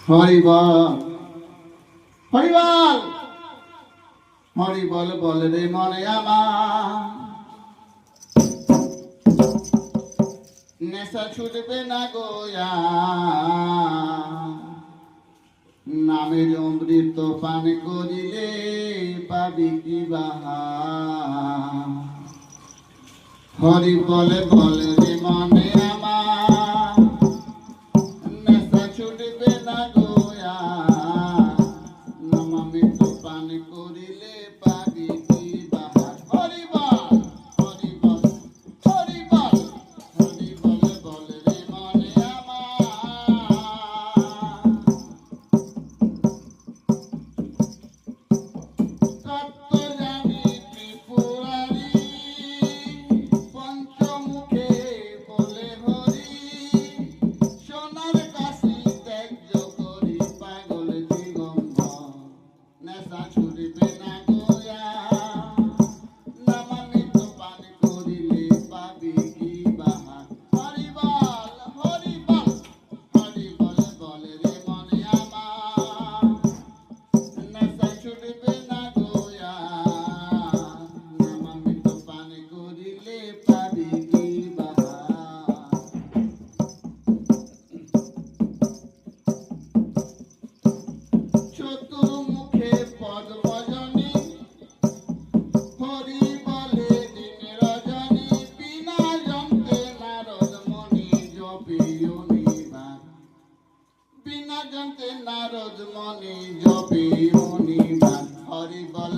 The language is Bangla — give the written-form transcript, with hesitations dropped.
হরিবল হরিবল হরিবল বল রে মনে আমার, নেশা ছুটবে না গোয়া, নামের অমৃত পান করিলে পাবি কি বাহা। হরি বলে বলে রে মনে আমার, নেশা ছুটবে না গোয়া, নাম অমৃত পান করিলে পাবি কি বাহা। হরি বল হরি বল হরি বল হরি বলে বলে রে মনে আমার, তত্ত্ব জানি ত্রিপুরারি, পঞ্চমুখে বলে হরি, সোনার কাশি ত্যায্য করি পাগল দিগম্বর, নেশা ছুটবে না গোয়া, নামামৃত পান করিলে পাবি কি বাহা। হরি বল হরি বল হরি বল বলে রে মনে আমার, নেশা ছুটবে না গোয়া, নামামৃত পান করিলে পাবি কি বাহা। চতুর্মুখে পদ্মজনী, হরি বলে দিন রজনী, বিনা যন্ত্রে নারদ মণি জপে অনিবার, বিনা যন্ত্রে নারদ মণি জপে অনিবার। হরি বল